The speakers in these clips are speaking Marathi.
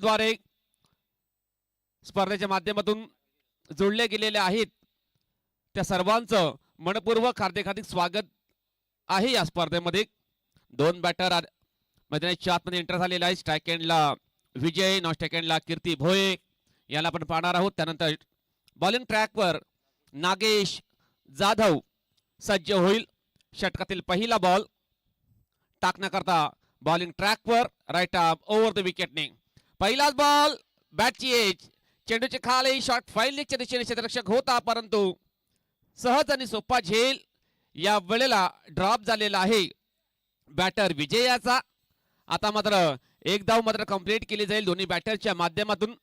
द्वारे स्पर्धेच्या माध्यमातून जोडले गेलेले आहेत त्या सर्वांचं मनपूर्वक हार्दिक स्वागत आहे। या स्पर्धेमध्ये दोन बॅटर मैदानाच्या आतमध्ये एंटर झालेला आहे। स्ट्राइक एंडला विजय, नॉन स्ट्राइक एंडला कीर्ती भोये याला आपण पाहणार आहोत। त्यानंतर बॉलिंग ट्रॅकवर नागेश जाधव सज्ज होईल। षटकातील पहिला बॉल टाकण्याकरता बॉलिंग ट्रॅकवर राईट आर्म ओव्हर द विकेटने पहिलाच बॉल बॅटची एज, चेंडूचे खाली शॉट फाईलिंगच्या दिशेने क्षेत्ररक्षक होता, परंतु सहज आणि सोपा झेल या वेळेला ड्रॉप झालेला आहे बॅटर विजयाचा। आता मात्र एक धाव मात्र कंप्लीट केली जाईल दोन्ही बॅटरच्या माध्यमातून।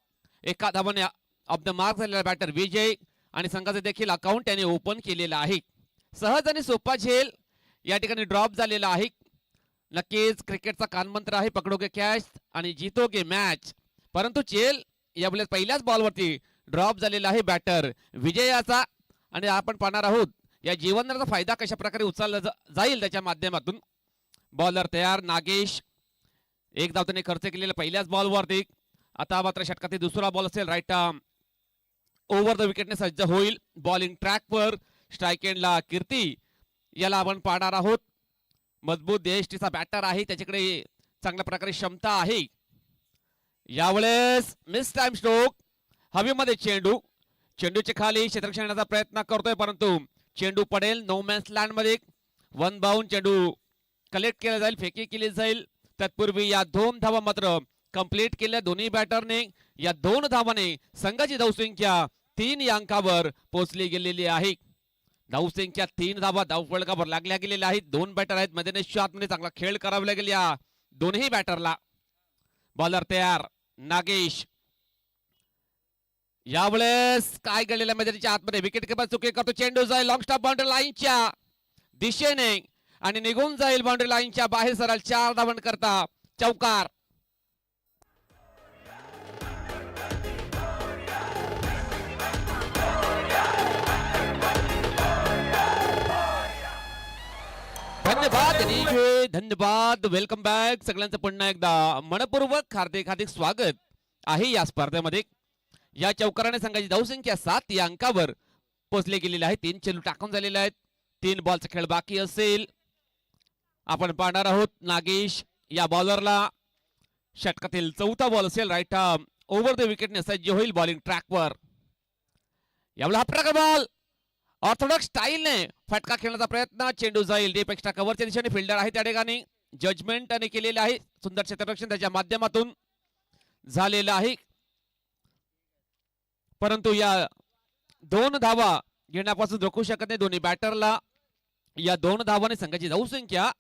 एका धावाने ऑफ द मार्क झालेला बॅटर विजय आणि संघाचे देखील अकाउंट याने ओपन केलेला आहे। सहज आणि सोपा झेल या ठिकाणी ड्रॉप झालेला आहे। नक्कीच क्रिकेटचा कानमंत्र आहे पकडोगे कॅच आणि जीतोगे मॅच, परंतु चेल यावेळेस पहिल्याच बॉलवरती ड्रॉप झालेला आहे बॅटर विजयाचा। आणि आपण पाहणार आहोत या जीवनाचा फायदा कशा प्रकारे उचलला जाईल त्याच्या माध्यमातून। बॉलर तयार नागेश, एक धाव त्याने खर्च केलेला पहिल्याच बॉलवरती। आता मात्र षटकातील दुसरा बॉल असेल राईट आर्म ओव्हर द विकेटने सज्ज होईल। बॉलिंग ट्रॅकवर स्ट्राइक एंडला कीर्ती याला आपण पाहणार आहोत। मजबूत देशटीचा बॅटर आहे, त्याच्याकडे चांगल्या प्रकारे क्षमता आहे। यावेळेस मिस टाइम स्ट्रोक, हवेमध्ये चेंडू, चेंडूचे खाली क्षेत्ररक्षण येण्याचा प्रयत्न करतोय, परंतु चेंडू पडेल नो मॅन्स लँड मध्ये। वन बाउंड चेंडू कलेक्ट केला जाईल, फेकी केली जाईल। तत्पूर्वी या दोन धावा मात्र कंप्लीट केल्या दोन्ही बॅटरने। या दोन धावाने संघाची धावसंख्या 3 या अंकावर पोहोचली गेलेली आहे। धावसंख्या 3 धावा धावफलकावर लागल्या गेलेल्या आहेत। दोन बॅटर आहेत, मैदानाच्या आतमध्ये चांगला खेळ करावा लागेल या दोन्ही बॅटरला। बॉलर तयार नागेश, यावेळेस काय घडलेल्या मैदानाच्या आतमध्ये विकेट किपर चुकी करतो, चेंडू जाईल लॉंग स्टॉप बाउंड्री लाईनच्या दिशेने आणि निघून जाईल बाउंड्री लाईनच्या बाहेर सरळ 4 धावन करता चौकार। धन्यवाद धन्यवाद, वेलकम बॅक सगळ्यांचं पुन्हा एकदा मनपूर्वक हार्दिक स्वागत आहे या स्पर्धेमध्ये। या चौकाराने संघाची धावसंख्या 7 या अंकावर पोहोचली गेलेली आहे। 3 चेंडू टाकून झालेले आहेत, 3 बॉलचा खेळ बाकी असेल। आपण पाहणार आहोत नागेश या बॉलरला, षटकातील चौथा बॉल असेल राईट आर्म ओव्हर द विकेटने सज्ज होईल। बॉलिंग ट्रॅकवर यावेळेला हा प्रकार बॉल ऑर्थोडॉक्स स्टाईलने फटका खेळण्याचा प्रयत्न, चेंडू जाईल डीप एक्स्ट्रा कव्हरच्या दिशेने। फिल्डर आहे त्या ठिकाणी, जजमेंट त्याने केलेले आहे, सुंदर क्षेत्ररक्षण त्याच्या माध्यमातून झालेलं आहे, परंतु या 2 धावा घेण्यापासून रोखू शकत नाही दोन्ही बॅटरला। या 2 धावाने संघाची धावसंख्या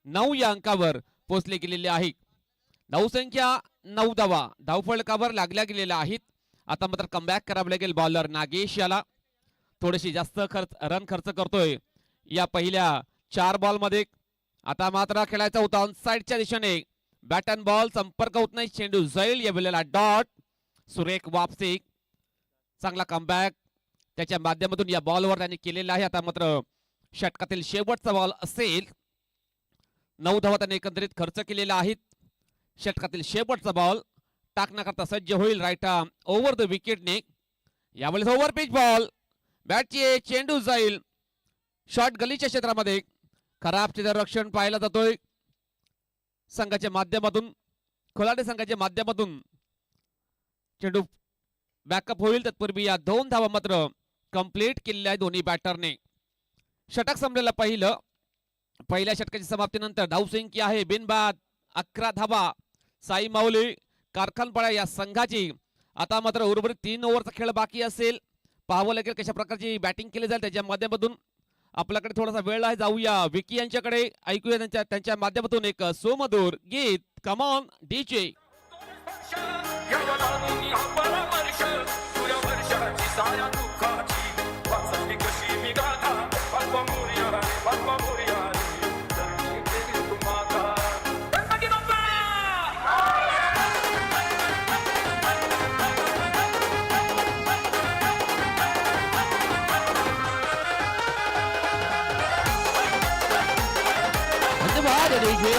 9 या अंकावर पोहोचली गेलेली आहे। धावसंख्या 9 धावा धावफलकावर लागल्या गेलेल्या आहेत। आता मात्र कमबॅक करावं लागेल बॉलर नागेश याला, थोडीशी जास्त रन खर्च करतोय या पहिल्या 4 बॉल मध्ये। आता मात्र खेळायचा होता ऑन साइडच्या दिशेने, बॅट अँड बॉल संपर्क होत नाही, चेंडू जाईल या वेळेला डॉट। सुरेख वापसी, चांगला कमबॅक त्याच्या माध्यमातून या बॉलवर त्यांनी केलेला आहे। आता मात्र षटकातील शेवटचा बॉल असेल, 9 धावा त्याने एकंदरीत खर्च केलेला आहे। षटकातील शेवटचा बॉल टाकण्याकरता सज्ज होईल राईट आर्म ओव्हर द विकेटने। यावेळेस ओव्हर पिच बॉल, बॅटची चेंडू जाईल शॉट गलीच्या क्षेत्रामध्ये। खराब क्षेत्ररक्षण पाहायला जातोय संघाच्या माध्यमातून, खोलाटे संघाच्या माध्यमातून चेंडू बॅकअप होईल। तत्पूर्वी या 2 धावा मात्र कंप्लीट केलेल्या आहेत दोन्ही बॅटरने। षटक संपलेलं पहिल्या षटकाची समाप्तीनंतर धावसंख्या आहे बिनबाद 11 धावा। साई माऊली कारखानपाडा या संघाची आता मात्र उर्वरित 3 ओव्हरचा खेळ बाकी असेल, पाहावं लागेल कशा प्रकारची बॅटिंग केली जाईल त्याच्या माध्यमातून। आपल्याकडे थोडासा वेळ आहे, जाऊया विकी यांच्याकडे, ऐकूया त्यांच्या माध्यमातून एक सुमधुर गीत। Come on DJ.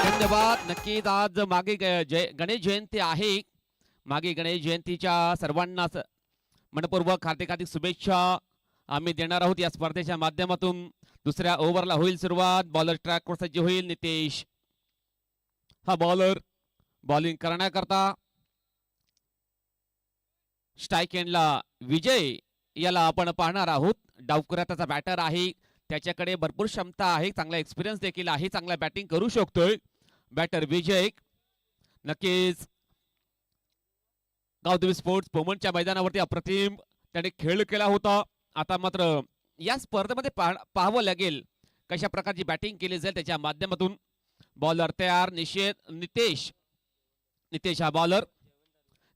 धन्यवाद नक्कीच आज मागे गणेश जयंती आहे, मागे गणेश जयंतीच्या सर्वांना मनपूर्वक हार्दिक हार्दिक शुभेच्छा आम्ही देणार आहोत या स्पर्धेच्या माध्यमातून. दुसऱ्या ओव्हरला होईल सुरुवात. बॉलर ट्रॅकवर सज्ज होईल. नितेश हा बॉलर बॉलिंग करण्याकरता. स्ट्राईक एंडला विजय याला आपण पाहणार आहोत. डावखुऱ्या त्याचा बॅटर आहे, त्याच्याकडे भरपूर क्षमता आहे, चांगला एक्सपिरियन्स देखील आहे, चांगला बॅटिंग करू शकतोय बॅटर विजय. नक्कीच गावदेवी स्पोर्ट्स पोमनच्या मैदानावरती अप्रतिम त्याने खेळ केला होता. आता मात्र या स्पर्धेमध्ये पाहावं लागेल कशा प्रकारची बॅटिंग केली जाईल त्याच्या माध्यमातून. बॉलर तयार. नितेश हा बॉलर.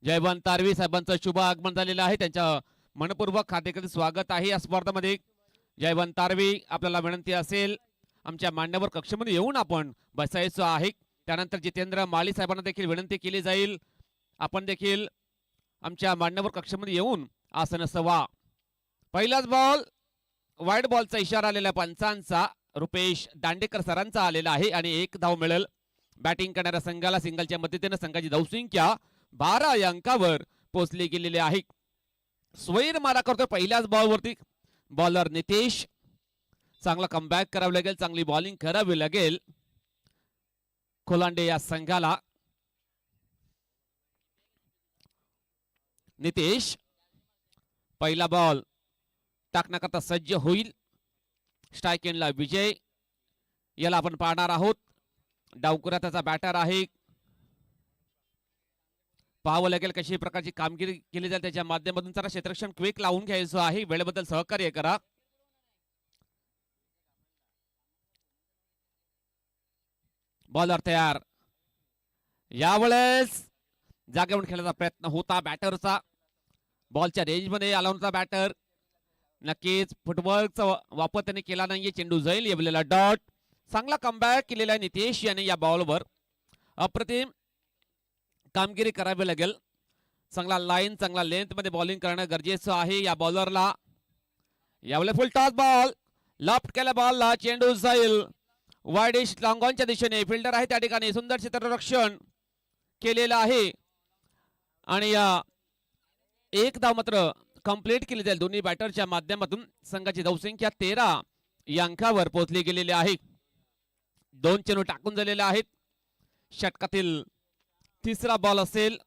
जयवंत तारवी साहेबांचं शुभ आगमन झालेलं आहे. त्यांच्या मनपूर्वक हार्दिक स्वागत आहे या स्पर्धेमध्ये. जयवंत तारवी आपल्याला विनंती असेल आमच्या मान्यवर कक्षेमध्ये येऊन आपण बसायचं आहे. त्यानंतर जितेंद्र माळी साहेबांना देखील विनंती केली जाईल आपण देखील आमच्या मान्यवर कक्षेमध्ये येऊन आसन सवा. पहिलाच बॉल वाईड बॉलचा इशारा आलेला पंचांचा रुपेश दांडेकर सरांचा आलेला आहे आणि 1 धाव मिळेल बॅटिंग करणाऱ्या संघाला. सिंगलच्या मदतीने संघाची धावसंख्या 12 या अंकावर पोहोचली गेलेली आहे. स्वैर मारा करतोय पहिल्याच बॉलवरती बॉलर नितेश. चांगला कमबॅक करावं लागेल, चांगली बॉलिंग करावी लागेल खोलांडे या संघाला. नितेश पहिला बॉल टाकण्याकरता सज्ज होईल. स्ट्राईक एंडला विजय याला आपण पाहणार आहोत. डावखुऱ्या त्याचा बॅटर आहे. पाहावं लागेल कशी प्रकारची कामगिरी केली जाईल त्याच्या माध्यमातून. जरा क्षेत्ररक्षण क्विक लावून घ्यायचं आहे. वेळेबद्दल सहकार्य करा. बॉलर तयार. यावेळेस जागेवर खेळण्याचा प्रयत्न होता बॅटरचा. बॉलच्या रेंज मध्ये आला होता बॅटर. नक्कीच फुटबॉलचा वापर त्याने केला नाहीये. चेंडू जाईल येवलेला डॉट. चांगला कमबॅक केलेला आहे नितेश याने या बॉलवर. अप्रतिम कामगिरी करावी लागेल. चांगला लाईन चांगला लेंथ मध्ये बॉलिंग करणं गरजेचं आहे या बॉलरला. यावेळेस फुल टॉस बॉल लॉफ्ट केला बॉलला. चेंडू जाईल वाईडिश लॉंग ऑनच्या दिशेने. फिल्डर आहे त्या ठिकाणी. सुंदर क्षेत्ररक्षण केलेलं आहे आणि या 1 धाव मात्र कंप्लीट केली जाईल दोन्ही बॅटरच्या माध्यमातून. संघाची धावसंख्या 13 या अंकावर पोहोचली गेलेली आहे. 2 चेंडू टाकून झालेले आहेत. षटकातील 3रा बॉल असेल.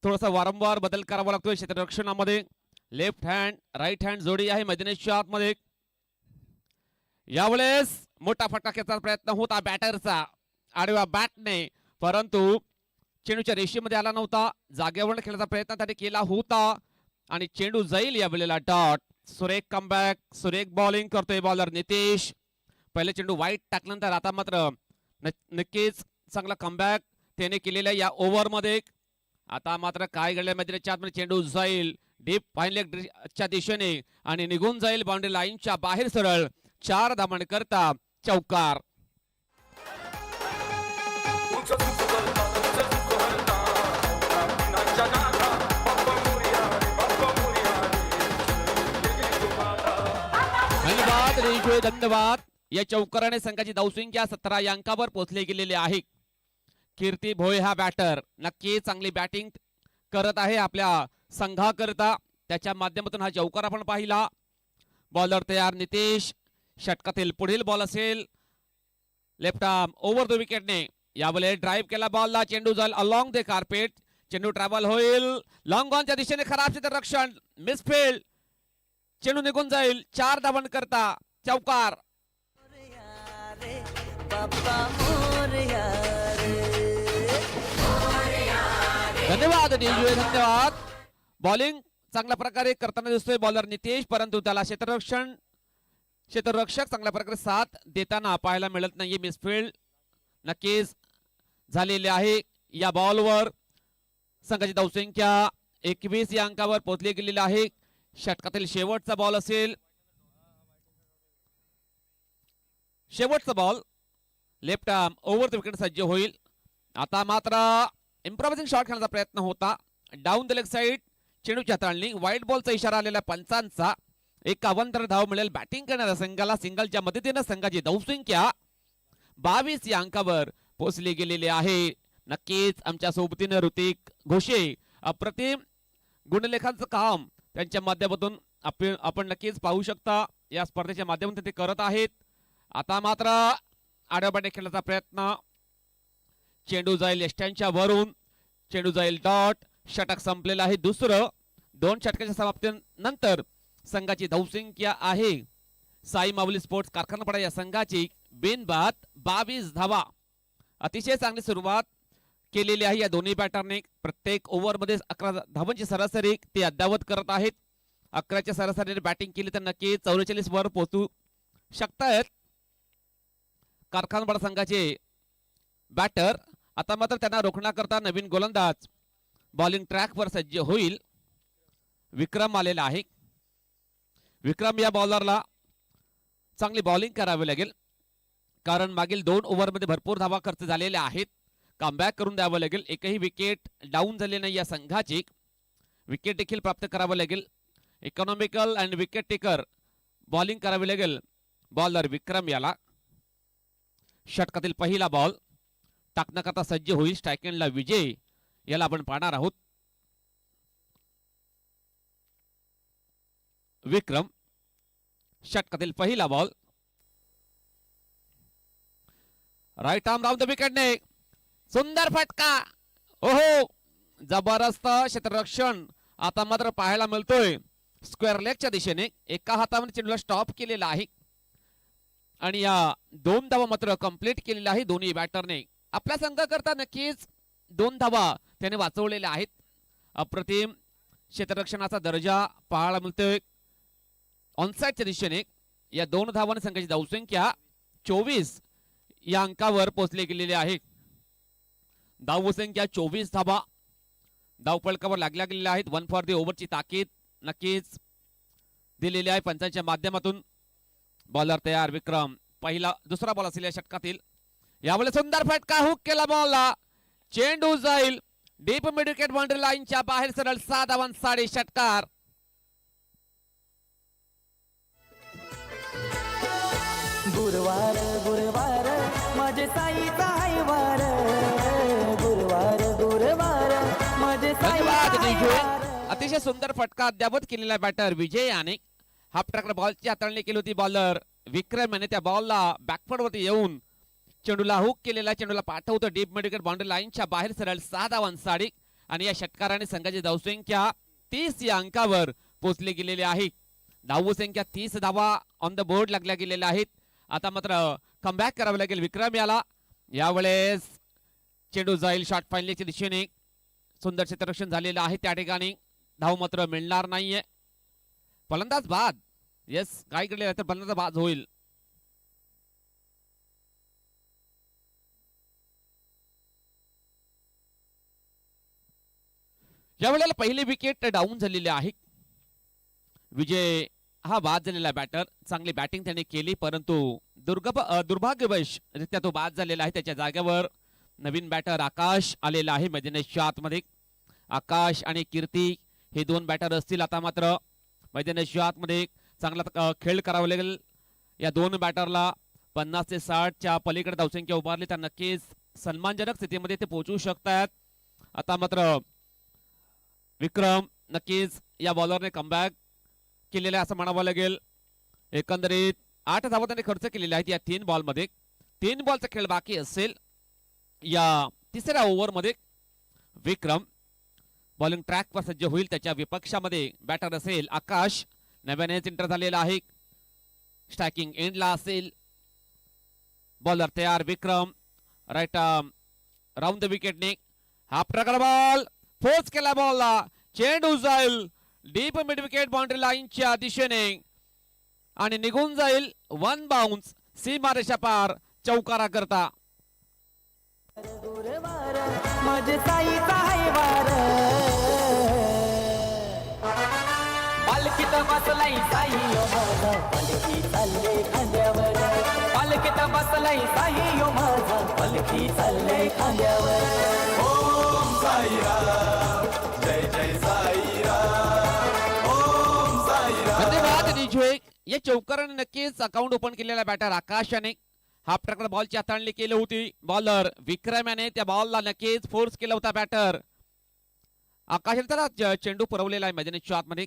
थोडासा वारंवार बदल करावा लागतोय क्षेत्ररक्षणामध्ये. लेफ्ट हँड राईट हँड जोडी आहे मैदानाच्या आतमध्ये. यावेळेस मोठा फटका प्रयत्न होता बॅटरचा आडव्या बॅटने, परंतु चेंडूच्या रेषेमध्ये आला नव्हता. जागेवर खेळण्याचा प्रयत्न त्याने केला होता आणि चेंडू जाईल या वेळेला डॉट. सुरेख कमबॅक सुरेख बॉलिंग करतोय बॉलर नितेश. पहिले चेंडू वाईट टाकल्यानंतर आता मात्र नक्कीच चांगला कमबॅक त्याने केलेला या ओव्हर मध्ये. आता मात्र काय घडलं मैदानाच्या आतमध्ये. चेंडू जाईल डीप फाईन लेगच्या दिशेने आणि निघून जाईल बाउंड्री लाईनच्या बाहेर सरळ. 4 धावांनी करता चौकार. धन्यवाद. या चौकाराने संघाची धावसंख्या 17 या अंकावर पोहोचली गेलेली आहे. कीर्ती भोये हा बॅटर नक्की चांगली बॅटिंग करत आहे आपल्या संघाकरता. त्याच्या माध्यमातून हा चौकार आपण पाहिला. बॉलर तयार नितेश. षटकातील पुढील बॉल असेल लेफ्ट आर्म ओव्हर द विकेटने. यावेळेस ड्राईव्ह केला बॉलला. चेंडू जाईल अलॉंग द कार्पेट. चेंडू ट्रॅव्हल होईल लॉंग ऑनच्या दिशेने. खराब क्षेत्ररक्षण मिसफील्ड. चेंडू निघून जाईल. 4 धावांनी करता चौकार. धन्यवाद धन्यवाद. बॉलिंग चांगल्या प्रकारे करताना दिसतोय बॉलर नितेश, परंतु त्याला क्षेत्ररक्षक चांगल्या प्रकारे साथ देताना पाहायला मिळत नाहीये. मिसफील्ड नक्कीच झालेले आहे या बॉलवर. संघाची धावसंख्या 21 या अंकावर पोहोचली गेलेली आहे. षटकातील शेवटचा बॉल असेल. शेवटचा ball left arm over the wicket सज्ज होईल. आता मात्र इम्प्रोवायझिंग शॉट खेळण्याचा प्रयत्न होता डाऊन द लेग साइड. चेंडूची हाताळणी व्हाईट बॉलचा इशारा आलेला पंचांचा. 51 धाव मिळेल बॅटिंग करणाऱ्या संघाला. सिंगलच्या मदतीने संघाची धावसंख्या 22 या अंकावर पोहोचली गेलेली आहे. नक्कीच आमच्या सोबतीनं ऋतिक घोषे अप्रतिम गुणलेखांचं काम त्यांच्या माध्यमातून आपण नक्कीच पाहू शकता. या स्पर्धेच्या माध्यमातून ते करत आहेत. आता मात्र आडवबाटे खेळण्याचा प्रयत्न, चेंडू जाईल यष्ट्यांच्या वरून, चेंडू जाईल डॉट, षटक संपलेलं आहे दुसरं. 2 षटकाच्या समाप्तीनंतर संघाची धावसंख्या आहे साई माऊली स्पोर्ट्स कारखानापाडा या संघाची बिनबाद 22 धावा. अतिशय चांगली सुरुवात केलेली आहे या दोन्ही बॅटरने. प्रत्येक ओव्हरमध्ये 11 धावांची सरासरी ते अद्यावत करत आहेत. 11च्या सरासरीने बॅटिंग केली तर नक्की 44 वर पोहोचू शकतायत कारखानपाडा संघाचे बॅटर. आता मात्र त्यांना रोखण्याकरता नवीन गोलंदाज बॉलिंग ट्रॅकवर सज्ज होईल. विक्रम आलेला आहे. विक्रम या बॉलरला चांगली बॉलिंग करावी लागेल, कारण मागील 2 ओव्हरमध्ये भरपूर धावा खर्च झालेल्या आहेत. कमबॅक करून द्यावं लागेल. एकही विकेट डाऊन झाली नाही या संघाची. विकेट देखील प्राप्त करावं लागेल. Economical and wicket taker bowling करावी लागेल बॉलर विक्रम याला. षटकातील पहिला बॉल टाकण्याकरता सज्ज होईल. स्ट्राईक एंडला विजय याला आपण पाहणार आहोत. विक्रम, षटकातील पहिला ball, right arm round the विकेटने सुंदर फटका. ओहो, जबरदस्त क्षेत्ररक्षण आता मात्र पाहायला मिळतोय स्क्वेअर लेगच्या दिशेने. एका हाताने चेंडूला स्टॉप केलेला आहे आणि या 2 धावा मात्र कंप्लीट केलेल्या आहे दोन्ही बॅटरने. आपल्या संघाकरता नक्कीच 2 धावा त्याने वाचवलेल्या आहेत. अप्रतिम क्षेत्ररक्षणाचा दर्जा पाहायला मिळतोय ऑनसाइडच्या दिशेने. या 2 धावांनी संघाची धावसंख्या 24 या अंकावर पोहोचले गेलेले आहे. धावसंख्या 24 धावा धावफलकावर लागल्या गेलेल्या आहेत. 1 फॉर द ओव्हरची ताकीद नक्कीच दिलेली आहे पंचांच्या माध्यमातून. बॉलर तयार विक्रम. दुसरा बॉल असेल या षटकातील. यावेळी सुंदर फटका, हुक केला बॉलला, चेंडू जाईल डीप मिड विकेट बाउंड्री लाईनच्या बाहेर सरळ 6 धावांसाठी षटकार. गुरुवार गुरुवार माझे साईचा आहे वार, गुरुवार गुरुवार माझे साईचा. अतिशय सुंदर फटका अद्यावत केलेला बॅटर विजय याने. हाफ ट्रॅकर बॉलची हाताळणी केली होती बॉलर विक्रम याने. त्या बॉलला बॅकफुट वरती येऊन चेंडूला हुक केलेला, चेंडूला पाठवतो डीप मिड विकेट बाउंड्री लाईनच्या बाहेर सरळ 6 धावांसाठी. आणि या षटकाराने संघाची धावसंख्या 30 या अंकावर पोहोचली गेलेली आहे. धावसंख्या 30 धावा ऑन द बोर्ड लागल्या गेलेल्या आहेत. आता मात्र कमबॅक करावं लागेल विक्रम याला. यावेळेस चेंडू जाईल शॉर्ट फाईनलीच्या दिशेने. सुंदर क्षेत्ररक्षण झालेलं आहे त्या ठिकाणी. धाव मात्र मिळणार नाहीये. फलंदाज बाद. येस, काय केले तर फलंदाज बाद होईल. यावेळेला पहिली विकेट डाऊन झालेली आहे. विजय हा बाद झालेला बॅटर. चांगली बॅटिंग त्याने केली, परंतु दुर्भाग्यवश रित्या तो बाद झालेला आहे. त्याच्या जागेवर नवीन बॅटर आकाश आलेला आहे मैदानाच्या आतमध्ये. आकाश आणि कीर्ती हे 2 बॅटर असतील. आता मात्र मैदानाच्या आतमध्ये चांगला खेळ करावा लागेल या 2 बॅटरला. 50 ते 60 च्या पलीकडे धावसंख्या उभारली तर नक्कीच सन्मानजनक स्थितीमध्ये ते पोहोचू शकतात. आता मात्र विक्रम नक्कीच या बॉलरने कमबॅक केलेला असं म्हणावं लागेल. एकंदरीत 8 धावा त्याने खर्च केलेल्या आहेत या 3 बॉलमध्ये. 3 बॉलचा खेळ बाकी असेल या 3ऱ्या ओव्हरमध्ये. विक्रम बॉलिंग ट्रॅकवर सज्ज होईल. त्याच्या विपक्षामध्ये बॅटर असेल आकाश. नव्यानेच इंटर झालेला आहे. स्ट्रायकिंग एंडला असेल. बॉलर तयार विक्रम. राईट राऊंड द विकेटने हा प्रकार बॉल फोर्स केला बॉलला. चेंडू जाईल डीप मिड विकेट बाउंड्री लाईनच्या दिशेने आणि निघून जाईल 1 बाउन्स सीमारेषा पार चौकारा करता. माझे साईचा आहे वार, पालखीत बसलाई साई ओ माझा, पालखी चालले खांद्यावर, पालखीत बसलाई साई ओ माझा, पालखी चालले खांद्यावर. ओम साईराम, जय जय साईराम, ओम साईराम. धन्यवाद निजोय. या चौकाराने नक्कीच अकाउंट ओपन केलेला बॅटर आकाशाने. हाफ ट्रॅकर बॉलची हाताळणी केली होती. बॉलर विक्रम याने त्या बॉलला नक्कीच फोर्स केला होता. बॅटर आकाश त्याला चेंडू पुरवलेला आहे मैदानाच्या आतमध्ये.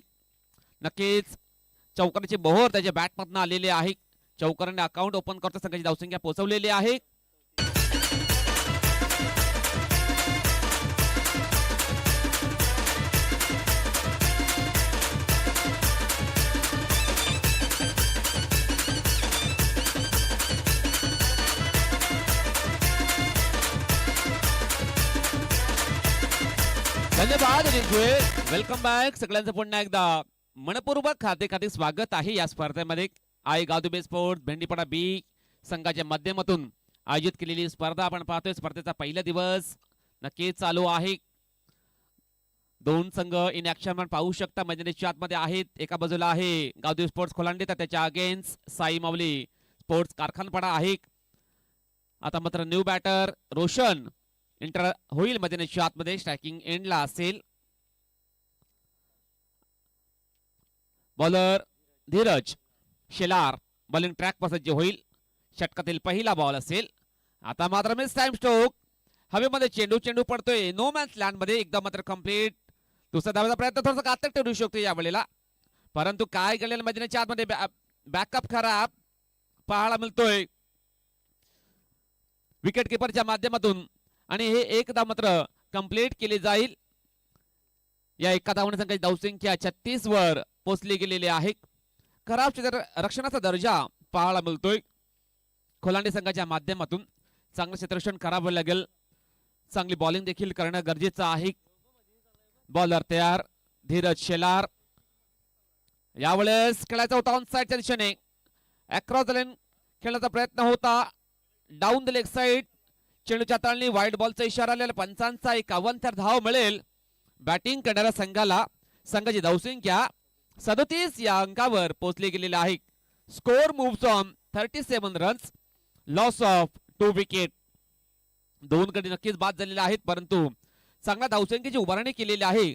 नक्कीच चौकाराची मोहर त्याच्या बॅट मधून आलेली आहे. चौकाराने अकाउंट ओपन करता संघाची धावसंख्या पोहोचवलेली आहे. धन्यवाद. Welcome back. सगळ्यांचं पुन्हा एकदा मनपूर्वक खाते स्वागत आहे या स्पर्धेमध्ये. आई गावदुबे स्पोर्ट्स भेंडीपडा बी संघाच्या माध्यमातून आयोजित केलेली स्पर्धा आपण पाहतोय. स्पर्धेचा पहिला दिवस नक्कीच चालू आहे. दोन संघ इन ऍक्शन आपण पाहू शकता मैदानाच्या आतमध्ये आहेत. एका बाजूला आहे गावदुबे स्पोर्ट्स खोलांडे तर त्याच्या अगेन्स्ट साई माऊली स्पोर्ट्स कारखानपाडा आहे. आता मात्र न्यू बॅटर रोशन इंटर होईल मैदानाच्या आतमध्ये. स्ट्रायकिंग एंडला असेल. Bowler Dheeraj Shelar bowling track पसंत होईल. षटकातील पहिला बॉल असेल. आता मात्र मिस टाइम स्ट्रोक हवेमध्ये चेंडू पडतोय नो मॅन्स लँड मध्ये. एकदा मात्र कंप्लीट दुसरा धावाचा प्रयत्न थोडासा घातक ठरू शकतो या वेळेला. परंतु काय घडलेलं मैदानाच्या आतमध्ये बॅकअप खराब पाहायला मिळतोय विकेट किपरच्या माध्यमातून. आणि हे एक धाव मात्र कंप्लीट केली जाईल. या एका धावने संघाची धावसंख्या 36 वर पोहोचली गेलेली आहे. खराब क्षेत्ररक्षणाचा दर्जा पाहायला मिळतोय खोलांडे संघाच्या माध्यमातून. चांगलं क्षेत्ररक्षण करावं लागेल. चांगली बॉलिंग देखील करणं गरजेचं आहे. बॉलर तयार धीरज शेलार. यावेळेस खेळायचा होता ऑन साइडच्या दिशेने. अक्रॉस द लाईन खेळण्याचा प्रयत्न होता. डाऊन द लेग साइड चेंडूच्या हाताळणी वाईड बॉलचा इशारा आलेला. पंचांचा 51 धाव मिळेल बॅटिंग करणाऱ्या संघाला. संघाची धावसंख्या 37 या अंकावर पोहोचली गेलेली आहे. Score moves on 37 runs. Loss of 2 wicket. 2 गडी नक्कीच बाद झालेले आहेत परंतु चांगल्या धावसंख्येची उभारणी केलेली आहे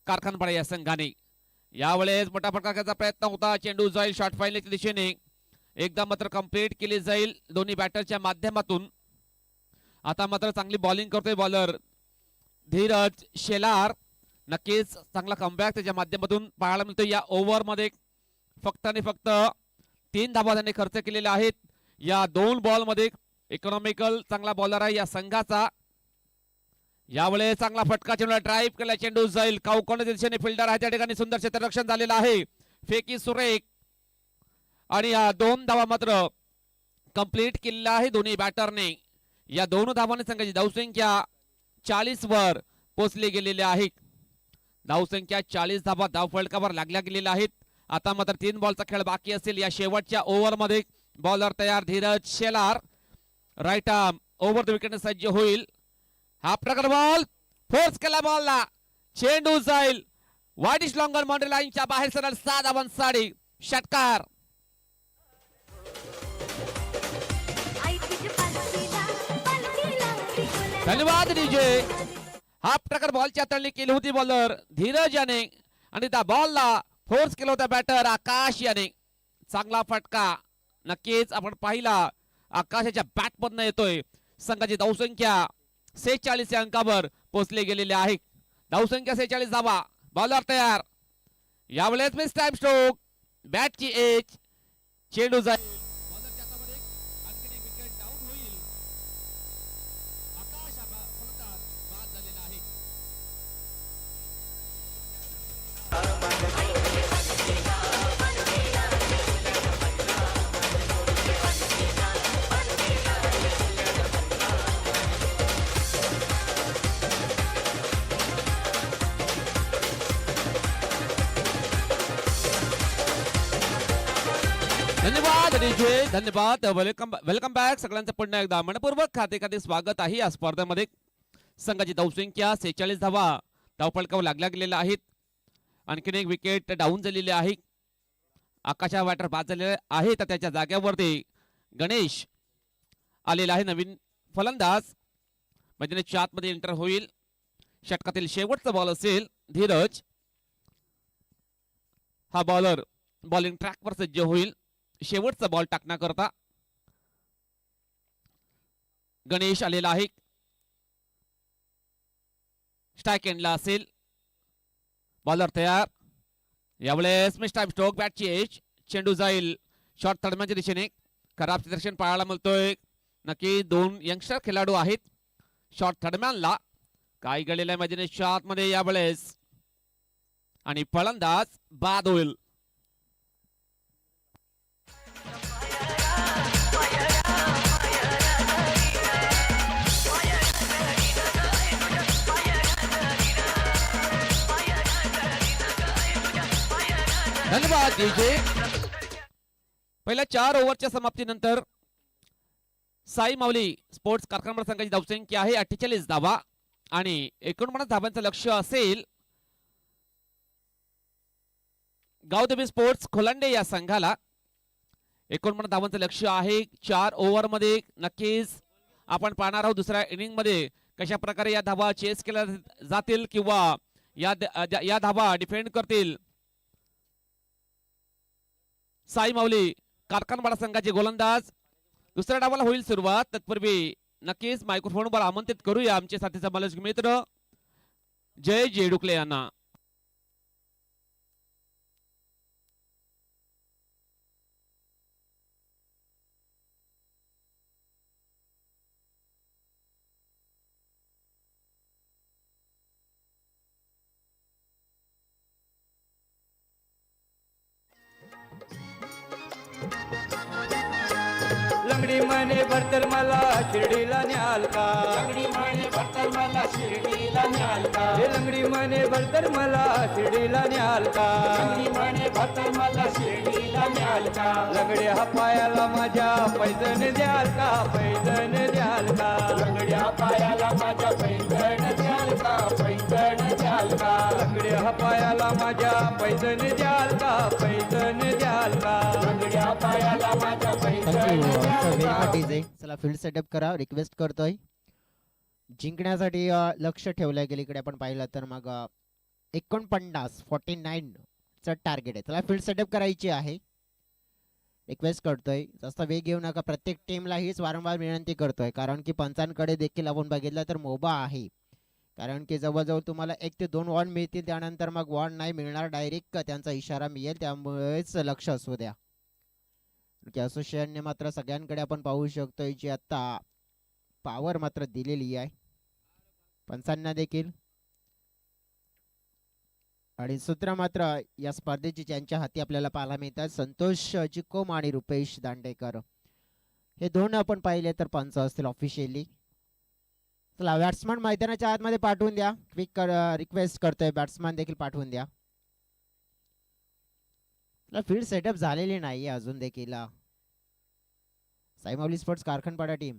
कारखानपाडा या संघाने. यावेळेस मोठा फटका प्रयत्न होता. चेंडू जाईल शॉर्ट फाईनच्या दिशेने. एकदा मात्र कंप्लीट केली जाईल दोन्ही बॅटरच्या माध्यमातून. आता मात्र चांगली बॉलिंग करतोय बॉलर धीरज शेलार. नक्कीच चांगला कमबॅक त्याच्या माध्यमातून पाहायला मिळतो. या ओव्हर मध्ये फक्त आणि फक्त 3 धावा त्याने खर्च केलेल्या आहेत या 2 बॉल मध्ये. इकॉनॉमिकल चांगला बॉलर आहे या संघाचा. यावेळेस चांगला फटका चेंडूला ड्राईव्ह केला. चेंडू जाईल कावकोंडच्या दिशेने. फिल्डर आहे त्या ठिकाणी. सुंदर क्षेत्ररक्षण झालेलं आहे. फेकी सुरेख. आणि या 2 धावा मात्र कंप्लीट केलेल्या आहे दोन्ही बॅटरने. या 2 धावांनी संघाची धावसंख्या 40 वर पोहोचली गेलेली आहे. धावसंख्या 40 धावा धाव फलकावर लागल्या गेलेल्या आहेत. आता मात्र 3 बॉलचा खेळ बाकी असेल या शेवटच्या ओव्हर मध्ये. बॉलर तयार Dhiraj Shelar. Right arm over the wicket सज्ज होईल. हा प्रकार बॉल फोर्स केला बॉलला. चेंडू जाईल वाईडिश लॉंगर बाउंड्री लाईनच्या बाहेर सरळ 6 धावांसाठी षटकार. धन्यवाद डीजे. हाफ ट्रॅकर बॉलची हाताळणी केली होती बॉलर धीरज याने. आणि त्या बॉलला फोर्स केला होता बॅटर आकाश याने. चांगला फटका नक्कीच आपण पाहिला आकाशाच्या बॅट मधून येतोय. संघाची धावसंख्या 46 या अंकावर पोहोचले गेलेले आहे. धावसंख्या 46 धावा. बॉलर तयार. यावेळेस मिस टाइम स्ट्रोक बॅटची एज. चेंडू जाईल बॉलरच्या हातामध्ये. आणखी एक विकेट डाऊन होईल. आकाश फलंदाज बाद झालेला आहे. धन्यवाद डीजे. धन्यवाद. Welcome back. सगळ्यांचं पुन्हा एकदा मनपूर्वक खाते स्वागत आहे या स्पर्धेमध्ये. संघाची धावसंख्या 46 धावा धावफलकावर लागल्या गेलेल्या आहेत. आणखीन एक विकेट डाऊन झालेली आहे. आकाशा बॅटर बाद झालेले आहे तर त्याच्या जाग्यावरती गणेश आलेला आहे नवीन फलंदाज. मैदानाच्या आतमध्ये एंटर होईल. षटकातील शेवटचा बॉल असेल धीरज. हा बॉलर बॉलिंग ट्रॅकवर सज्ज होईल शेवटचा बॉल टाकण्याकरता. गणेश आलेला आहे. स्ट्राइक एंडला असेल. बॉलर तयार. यावेळेस मिस टाइम स्ट्रोक बॅटची एज. चेंडू जाईल शॉर्ट तडम्याच्या दिशेने. खराब क्षेत्ररक्षण पाहायला मिळतोय. नक्की दोन यंगस्टर खेळाडू आहेत शॉर्ट थर्डमॅनला. काय घडलेल्या मैदानाच्या आतमध्ये यावेळेस आणि फलंदाज बाद होईल. धन्यवाद डीजे. पहिल्या 4 ओव्हरच्या समाप्तीनंतर साई माऊली स्पोर्ट्स कारखाना संघाची धावसंख्या आहे 48 धावा आणि 49 धावांचं लक्ष असेल गावदेवी स्पोर्ट्स खोलांडे या संघाला. 49 धावांचं लक्ष आहे 4 ओव्हर मध्ये. नक्कीच आपण पाहणार आहोत दुसऱ्या इनिंग मध्ये कशा प्रकारे या धावा चेस केल्या जातील किंवा या धावा डिफेंड करतील साई माऊली कारखानवाडा संघाचे गोलंदाज. दुसऱ्या डावाला होईल सुरुवात. तत्पूर्वी नक्कीच मायक्रोफोनवर आमंत्रित करूया आमचे साथी समालोचक मित्र जय जेडुकले यांना. लंगडी म्हणे भरतर मला शिर्डीला न्याल का. लंगडी म्हणे भरतर मला शिर्डीला न्याल का. हे लंगडी म्हणे भरतर मला शिर्डीला न्याल का. लंगडी म्हणे भरतर मला शिर्डीला न्याल का. लंगडी हा पायाला माझ्या पैजण द्याल का. पैजण द्याल का. लंगड्या पायाला माझ्या पैंजण द्याल का. पैंजण द्याल का. लंगडी हा पायाला माझ्या पैजण द्याल का. पैजण द्याल का. लंगड्या पायाला माझ्या पैंजण थँक्यू. द्याल आमचा वेळ का. पाठीचे. चला फील्ड सेटअप करा. रिक्वेस्ट करतोय. जिंकण्यासाठी लक्ष ठेवलंय गेलं इकडे आपण पाहिलं तर मग 49 चं टार्गेट आहे. चला फील्ड सेटअप करायची आहे. रिक्वेस्ट करतोय जास्त वेग घेऊ नका. प्रत्येक टीमला हीच वारंवार विनंती करतोय कारण की पंचांकडे देखील आपण बघितलं तर मोबा आहे. कारण की जवळजवळ तुम्हाला 1 ते 2 वॉर्ड मिळतील त्यानंतर मग वॉर्ड नाही मिळणार. डायरेक्ट त्यांचा इशारा मिळेल. त्यामुळेच लक्ष असू द्या. असोसिएशनने मात्र सगळ्यांकडे आपण पाहू शकतोय जी आता पॉवर मात्र दिलेली आहे पंचांना देखील. आणि सूत्र मात्र या स्पर्धेची ज्यांच्या हाती आपल्याला पाहायला मिळतात संतोष चिकोम आणि रुपेश दांडेकर हे दोन आपण पाहिले तर पंच असतील ऑफिशियली. चला बॅट्समन मैदानाच्या आतमध्ये पाठवून द्या. क्विक रिक्वेस्ट करतोय बॅट्समन देखील पाठवून द्या. फील्ड सेटअप झालेली नाही अजून देखील. साई माऊली स्पोर्ट्स कारखानपाडा टीम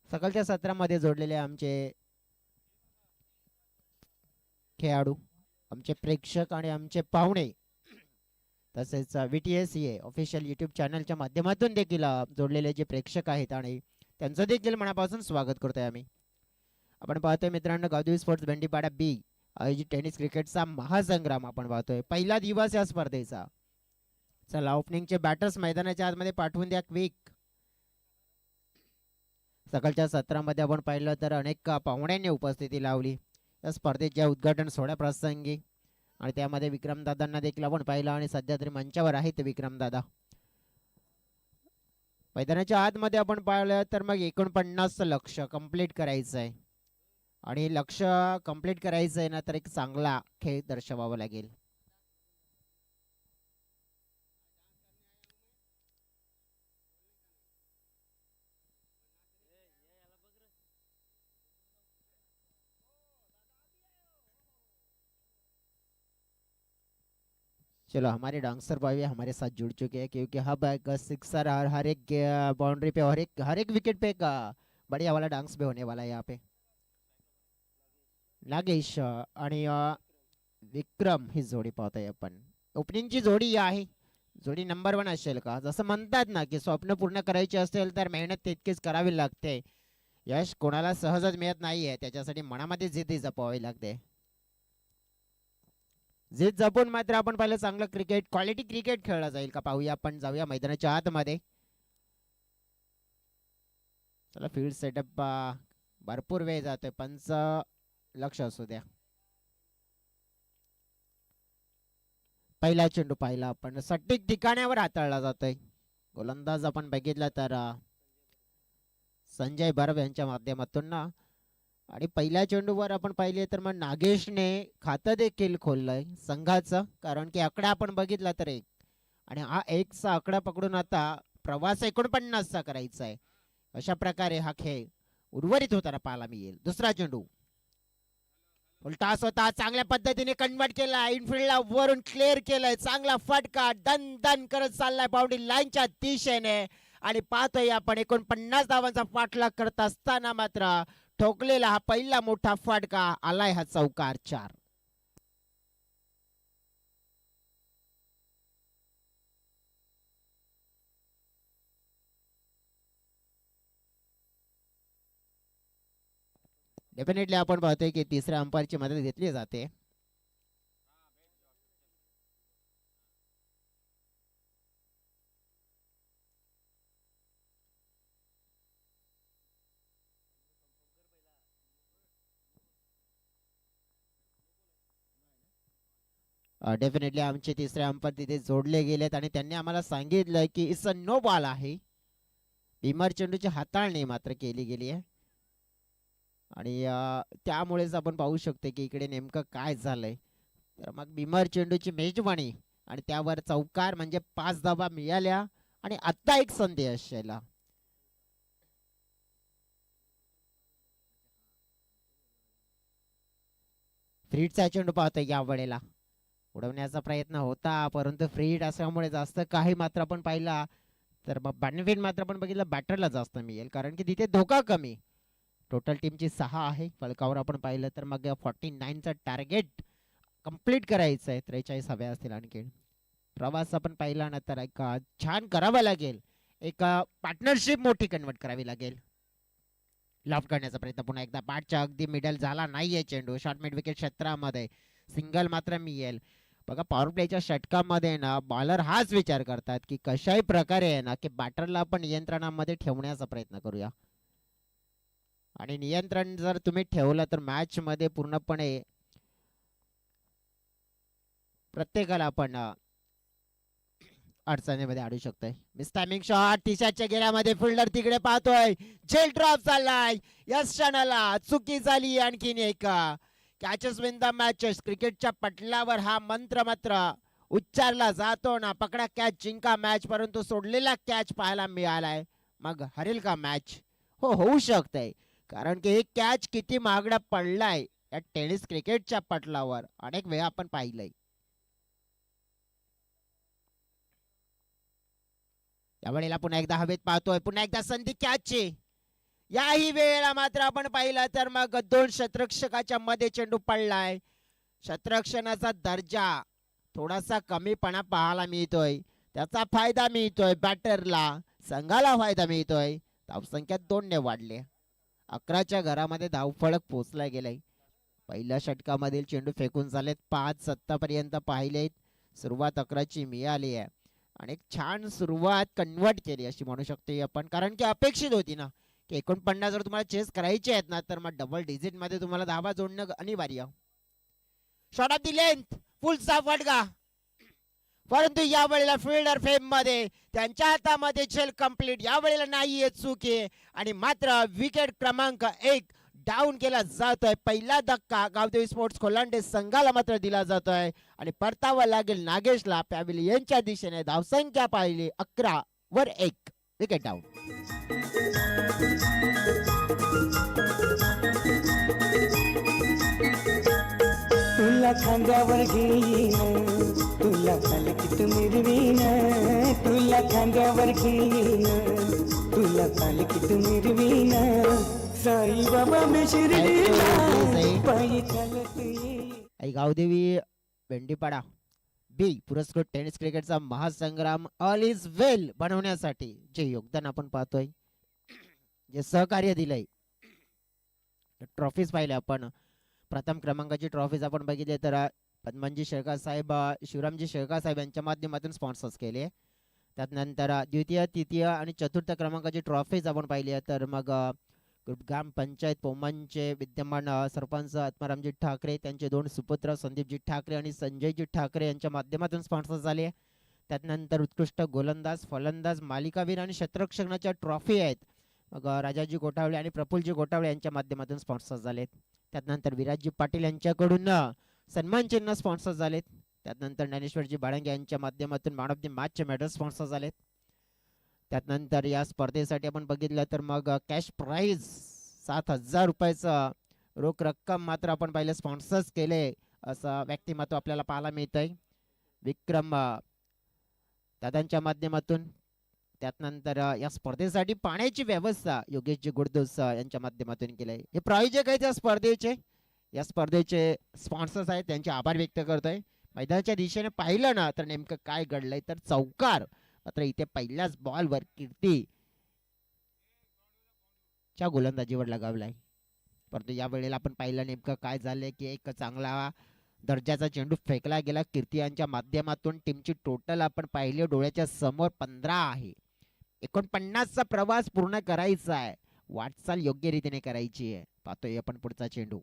सकाळच्या सत्रामध्ये जोडलेले आमचे खेळाडू आमचे प्रेक्षक आणि आमचे पाहुणे तसेच VTSA ऑफिशियल यूट्यूब चॅनलच्या माध्यमातून देखील जोडलेले जे प्रेक्षक आहेत आणि त्यांचं देखील मनापासून स्वागत करतोय आम्ही. आपण पाहतोय मित्रांनो गावदेवी स्पोर्ट्स भेंडीपाडा बी आयोजित टेनिस क्रिकेटचा महासंग्राम आपण पाहतोय. पहिला दिवस या स्पर्धेचा. चला ओपनिंगचे बॅटर्स मैदानाच्या आतमध्ये पाठवून द्या क्विक. सकाळच्या सत्रामध्ये आपण पाहिलं तर अनेक पाहुण्यांनी उपस्थिती लावली या स्पर्धेच्या उद्घाटन सोहळ्या प्रसंगी आणि त्यामध्ये विक्रमदादांना देखील आपण पाहिलं आणि सध्या तरी मंचावर आहेत विक्रमदादा. मैदानाच्या आतमध्ये आपण पाहिलं तर मग 49 लक्ष कंप्लीट करायचं आहे आणि लक्ष कंप्लीट करायचं आहे ना तर एक चांगला खेळ दर्शवावा लागेल. चलो हमारे डांसर भाई हमारे साथ जुड़ चुके हैं क्योंकि हब सिक्सर हर एक बाउंड्री पे हर एक विकेट पे बढ़िया वाला डांस भी होने वाला है यहाँ पे. नागेश आणि विक्रम ही जोडी पाहतोय आपण. ओपनिंगची जोडी आहे. जोडी नंबर 1 असेल का. जसं म्हणतात ना की स्वप्न पूर्ण करायचे असेल तर मेहनत तितकीच करावी लागते. यश कोणाला सहजच मिळत नाहीये. त्याच्यासाठी मनामध्ये जिद्द जपावी लागते. जे जपून मात्र आपण पाहिलं चांगलं क्रिकेट, क्वालिटी क्रिकेट खेळलं जाईल का पाहूया. आपण जाऊया मैदानाच्या आतमध्ये. चला फील्ड सेटअप भरपूर वेळ जातोय, पंच लक्ष असू द्या. पहिला चेंडू पाहिला आपण, सटीक ठिकाणावर हाताळला जातोय. गोलंदाज आपण बघितला तर संजय बर्व यांच्या माध्यमातून ना. आणि पहिल्या चेंडूवर आपण पाहिले तर मग नागेशने खातं देखील खोललंय संघाचं, कारण की आकडा आपण बघितला तर 1 आणि हा 1चा आकडा पकडून आता प्रवास 49चा करायचा आहे. अशा प्रकारे हा खेळ उर्वरित होताना पाहायला मिळेल. दुसरा चेंडू उलटा स्वतः चांगल्या पद्धतीने कन्वर्ट केला, इनफिल्डला वरून क्लिअर केलंय, चांगला फटका दन दन करत चाललाय बाउंड्री लाईनच्या दिशेने. आणि पाहतोय आपण 49 धावांचा पाठलाग करत असताना मात्र ठोकलेला हा पहिला मोठा फटका आलाय, हा चौकार 4. डेफिनेटली आपण पाहतोय की तिसऱ्या अंपायरची मदत घेतली जाते. डेफिनेटली आमचे तिसरे अंपायर तिथे जोडले गेलेत आणि त्यांनी आम्हाला सांगितलं की इट्स अ नो बॉल आहे. भीमर चेंडूची हाताळणी मात्र केली गेली आहे आणि त्यामुळेच आपण पाहू शकतो की इकडे नेमकं काय झालंय. तर मग भीमर चेंडूची मेजवानी आणि त्यावर चौकार म्हणजे 5 धावा मिळाल्या आणि आता एक संधी असायला. फ्रीडचा चेंडू पाहतोय या वेळेला, उडवण्याचा प्रयत्न होता परंतु फ्रीड असल्यामुळे जास्त काही मात्र आपण पाहिला तर मग बेनिफिट मात्र आपण बघितलं बॅटरला जास्त मिळेल, कारण की तिथे धोका कमी. टोटल टीमची 6 आहे. फलकावर आपण पाहिलं तर मग 49चं टार्गेट कंप्लीट करायचं आहे. 43 हव्या असतील आणखी. प्रवास आपण पाहिला ना तर एक छान करावा लागेल, एक पार्टनरशिप मोठी कन्वर्ट करावी लागेल. लॉफ्ट करण्याचा प्रयत्न पुन्हा एकदा बॅटच्या अगदी मिडल झाला नाहीये चेंडू. शॉर्ट मिड विकेट क्षेत्रामध्ये सिंगल मात्र मिळेल. बघा पॉवर प्लेच्या षटकामध्ये ना बॉलर हाच विचार करतात की कशाही प्रकारे आहे ना की बॅटरला आपण नियंत्रणामध्ये ठेवण्याचा प्रयत्न करूया. आणि नियंत्रण जर तुम्ही ठेवलं तर मॅच मध्ये पूर्णपणे प्रत्येकाला आपण अडचणीमध्ये आणू शकतोय. मिस टायमिंग शॉट टीशर्टच्या घेऱ्यामध्ये फिल्डर तिकडे पाहतोय, झेल ड्रॉप चाललाय. यश क्षणाला चुकी झाली. आणखीन एक कॅचेस विन द मॅचेस. क्रिकेटच्या पटलावर हा मंत्र मात्र उच्चारला जातो ना. पकडा कॅच जिंका मॅच, परंतु सोडलेला कॅच पाहायला मिळालाय. मग हरेल का मॅच? हो, होऊ शकतंय, कारण की एक कॅच किती महागडा पडलाय या टेनिस क्रिकेटच्या पटलावर अनेक वेळा आपण पाहिलंय. यावेळेला पुन्हा एकदा हवेत पाहतोय, पुन्हा एकदा संधी कॅचची. याही वेळेला मात्र आपण पाहिलं तर मग 2 शतरक्षकाच्या मध्ये चेंडू पडलाय. शतरक्षणाचा दर्जा थोडासा कमीपणा पाहायला मिळतोय. त्याचा फायदा मिळतोय बॅटरला, संघाला फायदा मिळतोय. धावसंख्या 2 ने वाढली. 11च्या घरामध्ये धावफलक पोहोचला गेलाय. पहिल्या षटकामधील चेंडू फेकून झालेत 5 आतापर्यंत पाहिलेत. सुरुवात 11ची मिळाली आहे आणि एक छान सुरुवात कन्वर्ट केली अशी म्हणू शकतो आपण, कारण की अपेक्षित होती ना की 49 जर तुम्हाला चेस करायचे आहेत ना तर मग डबल डिजिट मध्ये तुम्हाला धावा जोडणं अनिवार्य. शॉट ऑफ द लेंथ, फुलचा फटका, परंतु या वेळेला फिल्डर फेम मध्ये त्यांच्या हातामध्ये झेल कंप्लीट. या वेळेला नाहीये चूक आहे आणि मात्र विकेट क्रमांक 1 डाऊन केला जातोय. पहिला धक्का गावदेवी स्पोर्ट्स कोल्हांडे संघाला मात्र दिला जातोय आणि परतावा लागेल नागेशला. पॅव्हिलियनच्या दिशेने धावसंख्या पाहिली 11 वर 1. Wicket down. तुला खांद्यावर घेईन, तुला पालखीत मिरवीन, तुला खांद्यावर घेईन, तुला पालखीत मिरवीन. साई बाबा मी शिर्डीला पायी चालत येईन. आई गावदेवी भेंडीपाडा बी पुरस्कृत टेनिस क्रिकेटचा महासंग्राम ऑल इज वेल बनवण्यासाठी जे योगदान आपण पाहतोय, जे सहकार्य दिलंय, ट्रॉफीज पाहिले आपण. प्रथम क्रमांकाची ट्रॉफीज आपण बघितले तर पद्मनजी शेळका साहेब शिवरामजी शेळका साहेब यांच्या माध्यमातून स्पॉन्सर्स केले. त्यानंतर द्वितीय तृतीय आणि चतुर्थ क्रमांकाची ट्रॉफीज आपण पाहिली आहे. तर मग ग्रामपंचायत पोमनचे विद्यमान सरपंच आत्मारामजी ठाकरे, त्यांचे 2 सुपुत्र संदीपजी ठाकरे आणि संजयजी ठाकरे यांच्या माध्यमातून स्पॉन्सर झाले. त्यानंतर उत्कृष्ट गोलंदाज, फलंदाज, मालिकावीर आणि क्षेत्ररक्षणाच्या ट्रॉफी आहेत. मग राजाजी गोटावळे आणि प्रफुल्लजी गोटावळे यांच्या माध्यमातून स्पॉन्सर झालेत. त्यानंतर विराजजी पाटील यांच्याकडून सन्मान चिन्ह स्पॉन्सर झालेत. त्यानंतर ज्ञानेश्वरजी बाळंगे यांच्या माध्यमातून मॅन ऑफ द मॅचचे मेडल स्पॉन्सर झालेत. त्यानंतर या स्पर्धेसाठी आपण बघितलं तर मग कॅश प्राइज 7,000 रुपयाचं रोख रक्कम मात्र आपण पाहिलं स्पॉन्सर्स केले असं व्यक्तिमत्व आपल्याला पाहायला मिळत आहे विक्रम दादांच्या माध्यमातून. त्यानंतर या स्पर्धेसाठी पाण्याची व्यवस्था योगेशजी गुडदोस यांच्या माध्यमातून केलंय. हे प्रायोजक आहेत या स्पर्धेचे, या स्पर्धेचे स्पॉन्सर्स आहेत, त्यांचे आभार व्यक्त करतोय. मैदानाच्या दिशेने पाहिलं ना तर नेमकं काय घडलंय तर चौकार मात्र इथे पहिल्याच बॉलवर कीर्ती च्या गोलंदाजीवर लगावलाय. परंतु या वेळेला आपण पाहिलं नेमकं काय झालंय की एक चांगला दर्जाचा चेंडू फेकला गेला कीर्ती यांच्या माध्यमातून. टीमची टोटल आपण पाहिले डोळ्याच्या समोर 15 आहे. 49चा प्रवास पूर्ण करायचा आहे, वाटचाल योग्य रीतीने करायची आहे. पाहतोय आपण पुढचा चेंडू.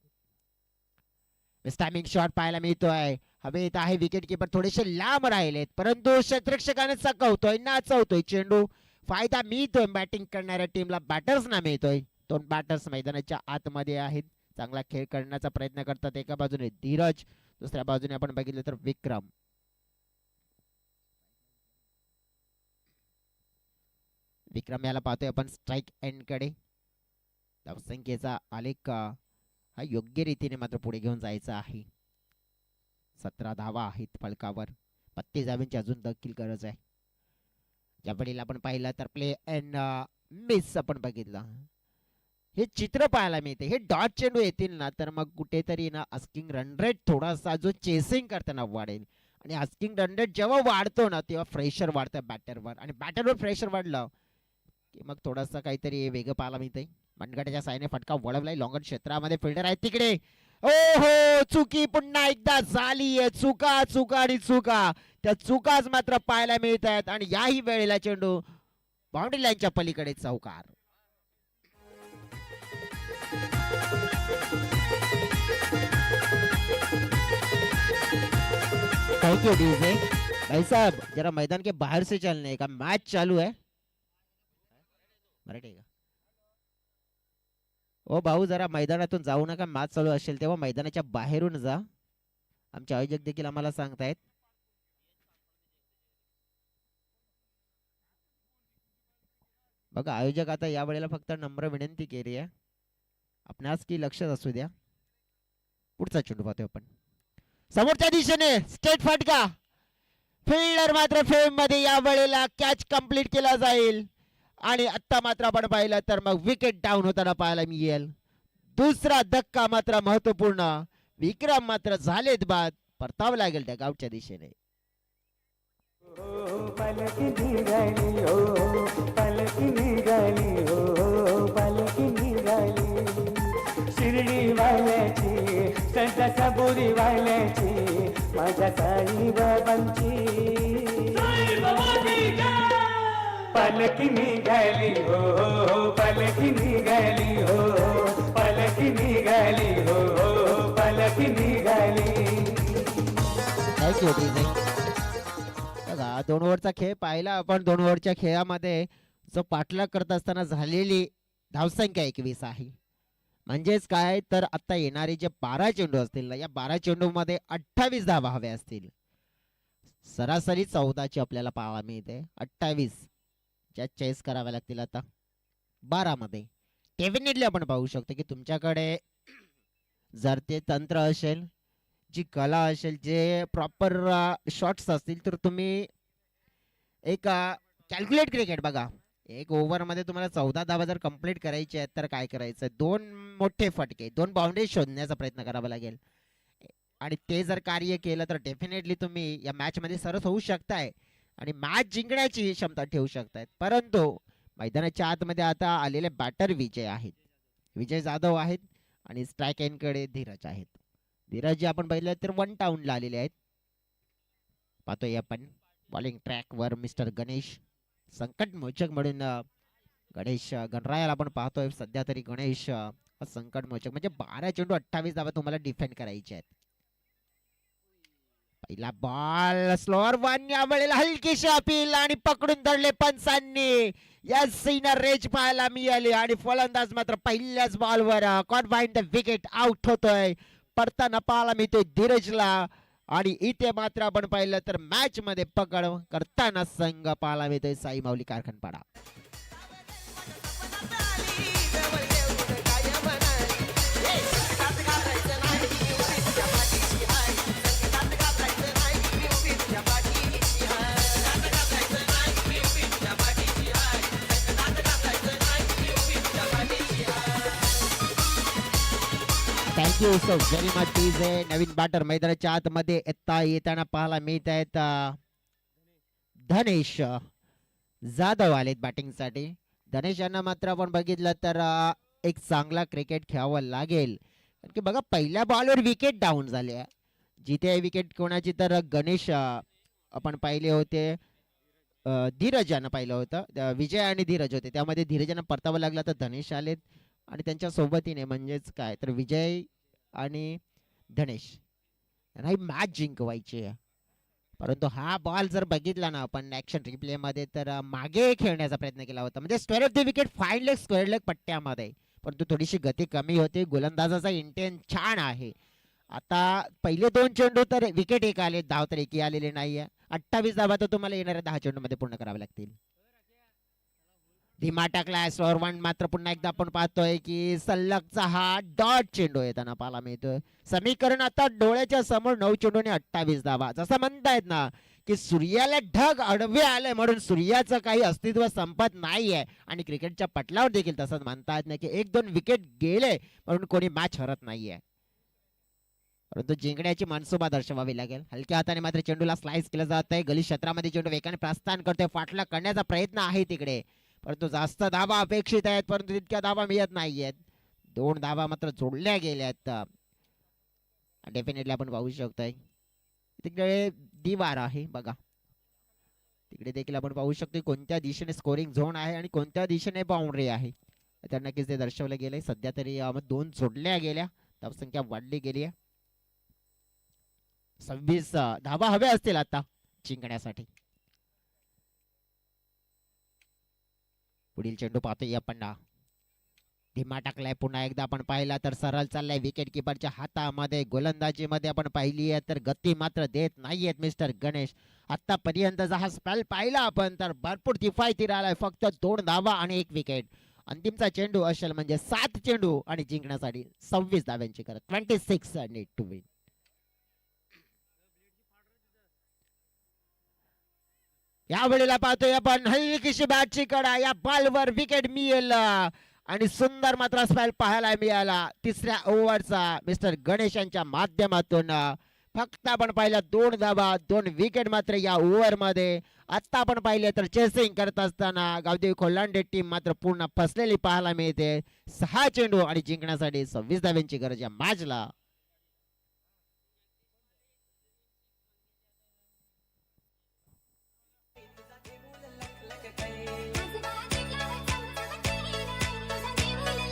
टायमिंग शॉट पाहायला मिळतोय. हवेत आहे विकेट किपर थोडेसे लांब राहिलेत परंतु क्षेत्ररक्षकाने चकवतोय, नाचवतोय चेंडू. फायदा मिळतोय बॅटिंग करणाऱ्या टीमला, बॅटर्सना मिळतोय. 2 बॅटर्स मैदानाच्या आतमध्ये आहेत, चांगला खेळ करण्याचा प्रयत्न करतात. एका बाजूने धीरज, दुसऱ्या बाजूने आपण बघितलं तर विक्रम. विक्रम याला पाहतोय आपण स्ट्राईक एंड कडे. धावसंख्येचा आलेख हा योग्य रीतीने मात्र पुढे घेऊन जायचा आहे. 17 धावा आहेत फलकावर, 32 धावांची अजून देखील गरज आहे. या वेळेला आपण पाहिलं तर प्ले अँड मिस आपण बघितलं, हे चित्र पाहायला मिळते. हे डॉट चेंडू येतील ना तर मग कुठेतरी ना आस्किंग रन रेट थोडासा जो चेसिंग करताना वाढेल आणि आस्किंग रन रेट जेव्हा वाढतो ना तेव्हा प्रेशर वाढतं बॅटरवर आणि बॅटरवर प्रेशर वाढलं की मग थोडासा काहीतरी वेग पाहायला मिळते. मनगटाच्या साईने फटका वळवलाय लॉंगन क्षेत्रामध्ये, फिल्डर आहे तिकडे. ओहो, चुकी पुन्हा एकदा झालीये. चुका चुका आणि चुका, त्या चुकाच मात्र पाहायला मिळत आहेत आणि याही वेळेला चेंडू बाउंड्री लाईनच्या पलीकडे चौकार. थैंक यू डीजे भाई साहब, जरा मैदान के बाहर से चलने का, मैच चालू है. मराठी का ओ भाऊ, जरा मैदानातून जाऊ नका, मॅच चालू असेल तेव्हा मैदानाच्या बाहेरून जा. आमचे आयोजक देखील आम्हाला सांगतायत. बघा आयोजक आता या वेळेला फक्त नम्र विनंती केली आहे आपणास की लक्षात असू द्या. पुढचा चेंडू पाहतोय आपण समोरच्या दिशेने, स्टेट फटका. फिल्डर मात्र फेम मध्ये या वेळेला कॅच कंप्लीट केला जाईल आणि आता मात्र आपण पाहिलं तर मग विकेट डाऊन होताना पाहायला मिळेल. दुसरा धक्का मात्र महत्वपूर्ण. विक्रम मात्र झालेत बाद, परतावं लागेल त्या गावच्या दिशेने. पलकी निघाली हो, पलकी निघाली हो, पलकी निघाली. शिर्डी वाल्याची, संत सबुरी वाल्याची, माझ्या साई बाबांची पलकी निघाली हो, पलकी निघाली हो, पलकी निघाली हो, पलकी निघाली. Thank you DJ. बघा 2 ओव्हरचा खेळ पाहिला आपण. 2 ओव्हरच्या खेळामध्ये जो पाठलाग करत असताना झालेली धावसंख्या 21 आहे. म्हणजेच काय तर आता येणारे जे 12 चेंडू असतील ना, या 12 चेंडू मध्ये 28 धावा हव्या असतील. सरासरी 14ची आपल्याला पाहायला मिळते. 28 ज्या चेस कराव्या लागतील आता 12 मध्ये. डेफिनेटली आपण पाहू शकतो की तुमच्याकडे जर ते तंत्र असेल, जी कला असेल, जे प्रॉपर शॉट्स असतील तर तुम्ही एक कॅल्क्युलेट क्रिकेट बघा. 1 ओव्हर मध्ये तुम्हाला 14 धावा जर कंप्लीट करायचे आहेत तर काय करायचं, 2 मोठे फटके, 2 बाउंड्री शोधण्याचा प्रयत्न करावा लागेल आणि ते जर कार्य केलं तर डेफिनेटली तुम्ही या मॅच मध्ये सरस होऊ शकताय आणि मॅच जिंकण्याची क्षमता ठेवू शकतायत. परंतु मैदानाच्या आतमध्ये आता आलेले बॅटर विजय आहेत, विजय जाधव आहेत आणि स्ट्राईक एंड कडे धीरज आहेत. धीरज आपण बघितलं तर 1 डाऊनला आलेले आहेत. पाहतोय आपण बॉलिंग ट्रॅक वर मिस्टर गणेश संकट मोचक म्हणून गणेश गणरायाला आपण पाहतोय. सध्या तरी गणेश संकट मोचक म्हणजे 12 चेंडू 28 धावा तुम्हाला डिफेंड करायचे आहेत. पहिला बॉल स्लोअर वन, या वेळेला हलकीशी अपील आणि पकडून धरले पंचांनी. या सीनर रेज पाहायला मिळाली आणि फलंदाज मात्र पहिल्याच बॉलवर caught behind the wicket out होतोय. पडताना पाहायला मिळतोय धीरजला आणि इथे मात्र आपण पाहिलं तर मॅच मध्ये पकड करताना संघ पाहायला मिळतोय Sai Mauli Karkhanpada. Thank you so very much DJ. नवीन बॅटर मैदानाच्या आतमध्ये येताना पाहायला मिळत आहेत धनेश जाधव आलेत बॅटिंग साठी. धनेश यांना मात्र आपण बघितलं तर एक चांगला क्रिकेट खेळावं लागेल कारण की बघा पहिल्या बॉलवर विकेट डाऊन झाले. जिथे विकेट कोणाची तर गणेश आपण पाहिले होते, धीरज यांना पाहिलं होतं, विजय आणि धीरज होते, त्यामध्ये धीरजांना परतावं लागलं तर धनेश आलेत आणि त्यांच्या सोबतीने म्हणजेच काय तर विजय आणि धनेश यांना ही मॅच जिंकवायची आहे. परंतु हा बॉल जर बघितला ना आपण ऍक्शन रिप्ले मध्ये तर मागे खेळण्याचा प्रयत्न केला होता म्हणजे square of the wicket fine leg square leg पट्ट्यामध्ये, परंतु थोडीशी गती कमी होते. गोलंदाजाचा इंटेन छान आहे. आता पहिले 2 चेंडू तर विकेट एक आले, धाव तर एकही आलेले नाहीये. 28 धावा तर तुम्हाला येणाऱ्या 10 चेंडू मध्ये पूर्ण करावे लागतील. धीमा टाकलाय स्लोअर वन, मात्र पुन्हा एकदा आपण पाहतोय की सलगचा हा डॉट चेंडू येताना पाहायला मिळतोय. समीकरण आता डोळ्याच्या समोर 9 चेंडूने 28 धावा. जसं म्हणतायत ना की सूर्याला ढग आडवे आले म्हणून सूर्याचं काही अस्तित्व संपत नाहीये आणि क्रिकेटच्या पटलावर देखील तसंच म्हणतायत ना की 1-2 विकेट गेले म्हणून कोणी मॅच हरत नाहीये. परंतु जिंकण्याची मनसुबा दर्शवावी लागेल. हलक्या हाताने मात्र चेंडूला स्लाइस केलं जात आहे. गली क्षेत्रामध्ये चेंडू वेगाने प्रस्थान करतोय, फाटला करण्याचा प्रयत्न आहे तिकडे, परंतु जास्त धावा अपेक्षित आहेत परंतु तितक्या धावा मिळत नाहीयेत. 2 धावा मात्र जोडल्या गेल्यात. डेफिनेटली आपण पाहू शकतोय तिकडे दिवार आहे बघा, तिकडे देखील आपण पाहू शकतो कोणत्या दिशेने स्कोरिंग झोन आहे आणि कोणत्या दिशेने बाउंड्री आहे तर नक्कीच ते दर्शवलं गेलंय. सध्या तरी 2 जोडल्या गेल्या, धावसंख्या वाढली गेली आहे. 26 धावा हव्या असतील आता जिंकण्यासाठी. पुढील चेंडू पाहतोय आपण, धीमा टाकलाय पुन्हा एकदा आपण पाहिला तर सरळ चाललाय विकेट किपरच्या हातामध्ये. गोलंदाजी मध्ये आपण पाहिली आहे तर गती मात्र देत नाहीयेत मिस्टर गणेश. आतापर्यंतचा हा स्पेल पाहिला आपण तर भरपूर किफायती राहिलाय, फक्त 2 धावा आणि 1 विकेट. अंतिमचा चेंडू असेल म्हणजे 7 चेंडू आणि जिंकण्यासाठी 26 धाव्यांची गरज. 26 नीड टू विन. या वेळेला पाहतोय आपण हलकीशी बॅटची कडा, या बॉलवर विकेट मिळेल आणि सुंदर मात्र स्पेल पाहायला मिळाला. 3ऱ्या ओव्हरचा मिस्टर गणेश यांच्या माध्यमातून फक्त आपण पाहिलं 2 धावा 2 विकेट मात्र या ओव्हर मध्ये. आता आपण पाहिले तर चेसिंग करत असताना गावदेवी खोलांडे टीम मात्र पूर्ण फसलेली पाहायला मिळते. 6 चेंडू आणि जिंकण्यासाठी 26 धाव्यांची गरज या मॅचला.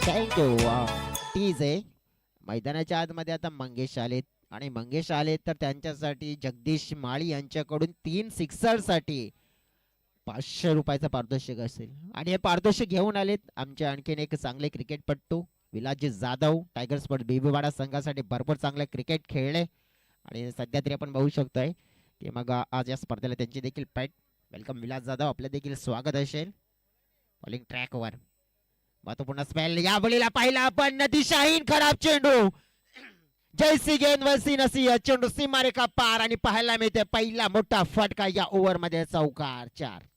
Thank you TJ. मैदानाच्या आतमध्ये आता मंगेश आलेत आणि मंगेश आलेत तर त्यांच्यासाठी जगदीश माळी यांच्याकडून 3 सिक्सर साठी 500 रुपयाचं पारितोषिक असेल आणि हे पारितोषिक घेऊन आलेत आमचे आणखीन एक चांगले क्रिकेटपटू विलासजी जाधव. टायगर स्पोर्ट बेबीवाडा संघासाठी भरपूर चांगले क्रिकेट खेळले आणि सध्या तरी आपण बघू शकतोय की मग आज या स्पर्धेला त्यांची देखील पॅट वेलकम विलास जाधव, आपलं देखील स्वागत असेल बॉलिंग ट्रॅकवर. महत्वपूर्ण स्पेल या बळीला पाहिला आपण, दिशाहीन खराब चेंडू, जैसी गेंद वैसी नसीहत, चेंडू सीमारेखा पार आणि पाहायला मिळते पहिला मोठा फटका या ओव्हर मध्ये. चौकार 4.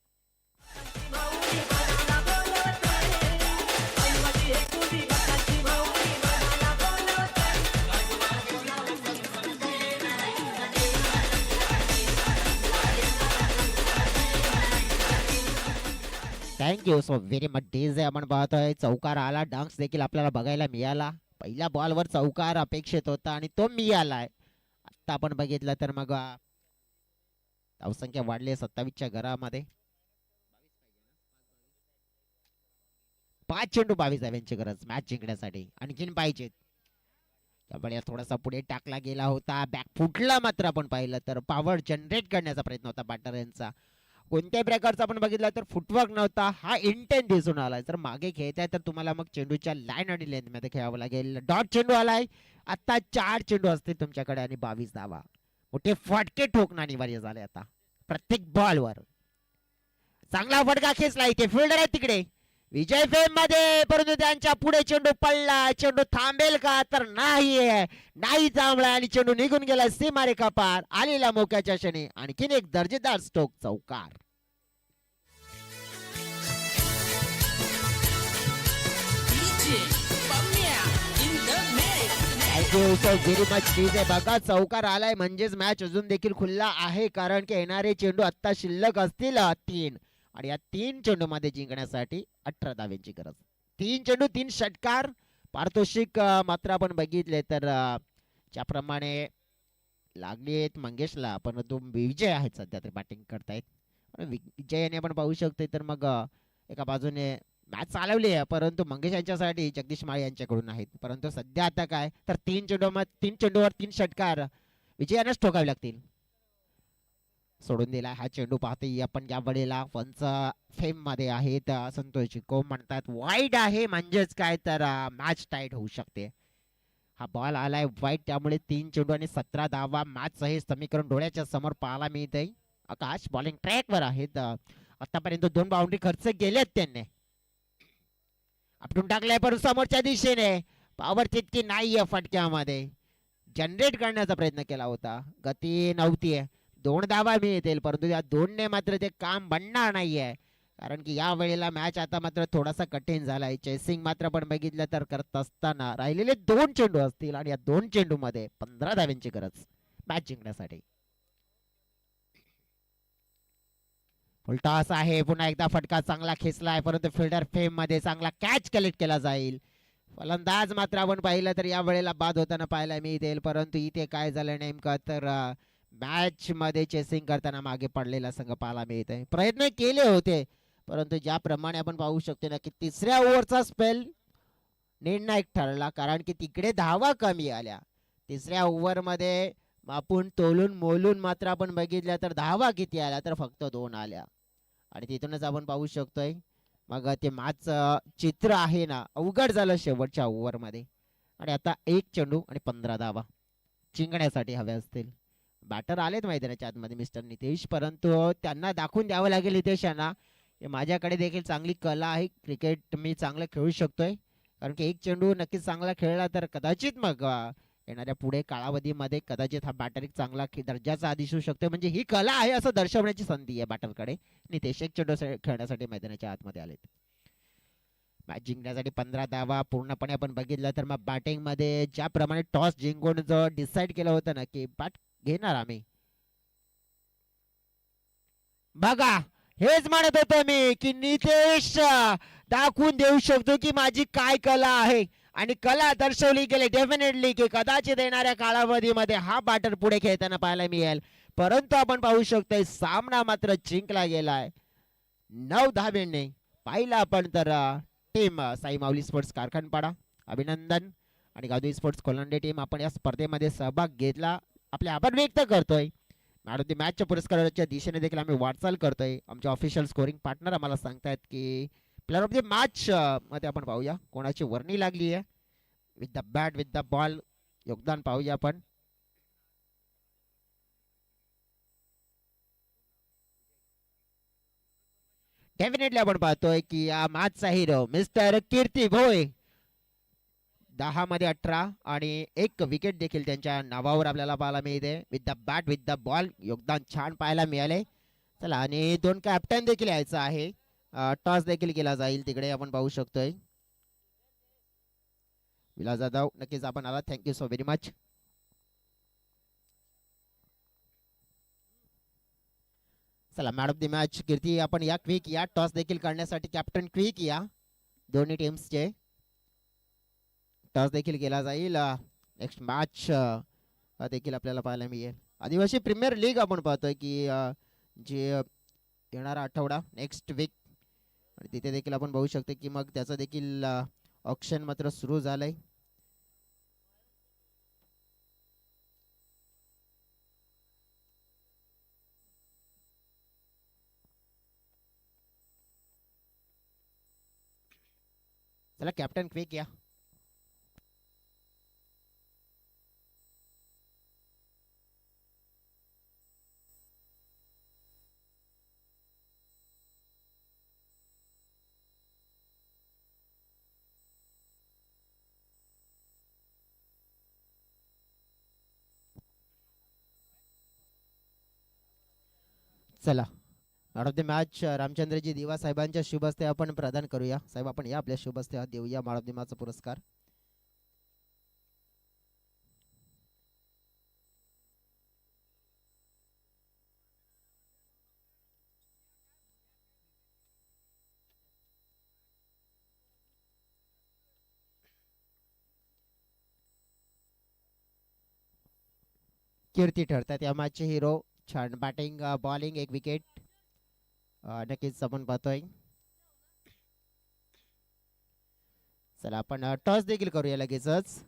Thank you so very much DJ. आपण पाहतोय चौकार आला, डान्स देखील आपल्याला बघायला मिळाला. पहिल्या बॉलवर चौकार अपेक्षित होता आणि तो मी आलाय. आता आपण बघितलं तर मग धावसंख्या वाढली आहे 27च्या घरामध्ये. 5 चेंडू 22 धाव्यांची गरज मॅच जिंकण्यासाठी, आणखीन पाहिजेत. त्यामुळे थोडासा पुढे टाकला गेला होता, बॅक फुटला. मात्र आपण पाहिलं तर पॉवर जनरेट करण्याचा प्रयत्न होता बॅटर यांचा. कोणत्याही प्रकारचा आपण बघितला तर फुटवर्क नव्हता, हा इंटेंट दिसून आलाय. जर मागे खेळताय तर तुम्हाला मग चेंडूच्या लाईन आणि लेंथ मध्ये खेळावं लागेल. डॉट चेंडू आलाय. आता 4 चेंडू असतील तुमच्याकडे आणि 22 धावा. मोठे फटके ठोकणं अनिवार्य झाले आता प्रत्येक बॉलवर. चांगला फटका खेचला इथे, फिल्डर आहे तिकडे विजय फेम मध्ये, परंतु त्यांच्या पुढे चेंडू पडला. चेंडू थांबेल का तर नाही थांबला आणि चेंडू निघून गेला सीमारेखा पार. आलेल्या मोक्याच्या क्षणी आणखीन एक दर्जेदार स्ट्रोक चौकार. Thank you so very much DJ. बघा चौकार आलाय म्हणजेच मॅच अजून देखील खुल्ला आहे, कारण की येणारे चेंडू आता शिल्लक असतील 3 आणि या 3 चेंडू मध्ये जिंकण्यासाठी 18 धाव्यांची गरज. 3 चेंडू 3 षटकार. पारितोषिक मात्र आपण बघितले तर ज्याप्रमाणे लागलेत मंगेशला, परंतु विजय आहेत सध्या ते बॅटिंग करतायत. विजय याने आपण पाहू शकतो तर मग एका बाजूने मॅच चालवली आहे, परंतु मंगेश यांच्यासाठी जगदीश माळी यांच्याकडून आहेत. परंतु सध्या आता काय तर 3 चेंडूवर 3 षटकार विजयानंच ठोकावे लागतील. सोडून दिला हा चेंडू. पाहतोय आपण या वेळेला पंच फेम मध्ये आहेत. संतोष कोम म्हणतात वाईट आहे, म्हणजेच काय तर मॅच टाईट होऊ शकते. हा बॉल आलाय वाईट, त्यामुळे 3 चेंडू आणि 17 धावा. मॅच हे समीकरण डोळ्याच्या समोर पाहायला मिळतंय. आकाश बॉलिंग ट्रॅक वर आहेत. आतापर्यंत 2 बाउंड्री खर्च केलेत त्यांनी. आपटून टाकलाय पण समोरच्या दिशेने पॉवर तितकी नाहीये. फटक्यामध्ये जनरेट करण्याचा प्रयत्न केला होता, गती नव्हती. 2 धावा मिळतील, परंतु या 2 ने मात्र ते काम बनणार नाहीये, कारण की या वेळेला मॅच आता मात्र थोडासा कठीण झालाय. चेसिंग मात्र आपण बघितलं तर करत असताना राहिलेले 2 चेंडू असतील आणि या 2 चेंडू मध्ये 15 धाव्यांची गरज मॅच जिंकण्यासाठी. उलटास आहे, पुन्हा एकदा फटका चांगला खेचलाय, परंतु फिल्डर फेम मध्ये चांगला कॅच कलेक्ट केला जाईल. फलंदाज मात्र आपण पाहिलं तर या वेळेला बाद होताना पाहायला मिळेल, परंतु इथे काय झालं नेमकं तर मॅच मध्ये चेसिंग करताना मागे पडलेला संघ पाहायला मिळत आहे. प्रयत्न केले होते, परंतु ज्याप्रमाणे आपण पाहू शकतो ना की 3ऱ्या ओव्हरचा स्पेल निर्णायक ठरला, कारण की तिकडे धावा कमी आल्या. 3ऱ्या ओव्हर मध्ये आपण तोलून मोलून मात्र आपण बघितल्या तर धावा किती आल्या तर फक्त 2 आल्या, आणि तिथूनच आपण पाहू शकतोय मग ते मॅच चित्र आहे ना अवघड झालं शेवटच्या ओव्हर मध्ये. आणि आता 1 चेंडू आणि 15 धावा जिंकण्यासाठी हवे असतील. बॅटर आलेत मैदानाच्या आतमध्ये मिस्टर नितेश, परंतु त्यांना दाखवून द्यावं लागेल नितेश यांना माझ्याकडे देखील चांगली कला आहे, क्रिकेट मी चांगलं खेळू शकतोय. कारण की 1 चेंडू नक्कीच चांगला खेळला तर कदाचित मग येणाऱ्या पुढे कालावधीमध्ये कदाचित हा बॅटर एक चांगला दर्जाचा दिसू शकतो. म्हणजे ही कला आहे असं दर्शवण्याची संधी आहे बॅटरकडे. नितेश 1 चेंडू खेळण्यासाठी मैदानाच्या आतमध्ये आलेत. मॅच जिंकण्यासाठी 15 धावा. पूर्णपणे आपण बघितलं तर मग बॅटिंग मध्ये ज्याप्रमाणे टॉस जिंकून जो डिसाईड केलं होतं ना की बॅट घेणार आम्ही, बघा हेच म्हणत होतो मी की नितेश दाखवून देऊ शकतो की माझी काय कला आहे, आणि कला दर्शवली गेली डेफिनेटली की कदाचित येणाऱ्या कालावधीमध्ये हा बॅटर पुढे खेळताना पाहायला मिळेल. परंतु आपण पाहू शकतोय सामना मात्र जिंकला गेलाय 9 धावेने. पाहिला आपण तर टीम साई माऊली स्पोर्ट्स कारखानपाडा अभिनंदन, आणि गावदेवी स्पोर्ट्स कोलंडे टीम आपण या स्पर्धेमध्ये सहभाग घेतला, आपले आभार व्यक्त करतोय. मॅडम मॅचच्या पुरस्काराच्या दिशेने देखील आम्ही वाटचाल करतोय. आमचे ऑफिशियल स्कोरिंग पार्टनर आम्हाला सांगतायत की प्लेअर ऑफ द मॅच मध्ये आपण पाहूया कोणाची वर्णी लागली आहे. With the bat with the ball योगदान पाहूया आपण. डेफिनेटली आपण पाहतोय की या मॅचचा हिरो मिस्टर कीर्ती भोये. 10 मध्ये 18 आणि 1 विकेट देखील त्यांच्या नावावर आपल्याला पाहायला मिळते. With the bat with the ball योगदान छान पाहायला मिळाले. चला, आणि 2 कॅप्टन देखील यायचं आहे. टॉस देखील केला जाईल तिकडे आपण पाहू शकतोय. विलास जाधव नक्कीच आपण आला, थँक्यू सो व्हेरी मच. चला मॅन ऑफ द मॅच कीर्ती आपण या क्विक या टॉस देखील करण्यासाठी कॅप्टन क्विक या दोन्ही टीम्सचे. टॉस देखील केला जाईल. नेक्स्ट मॅच देखील आपल्याला पाहायला मिळेल. आदिवासी प्रीमियर लीग आपण पाहतोय की जे येणारा आठवडा नेक्स्ट वीक आणि तिथे देखील आपण बघू शकतो की मग त्याचं देखील ऑक्शन मात्र सुरू झालंय. चला कॅप्टन क्विक या. चला man of the match Ramchandraji दिवा साहेबांच्या शुभ हस्ते आपण प्रदान करूया. साहेब आपण या आपल्या शुभ हस्ते देऊया मॅन ऑफ द मॅचचा पुरस्कार. कीर्ती ठरतात या मॅचचे हिरो. छान बॅटिंग बॉलिंग एक विकेट नक्कीच आपण पाहतोय. चला आपण टॉस देखील करूया लगेचच.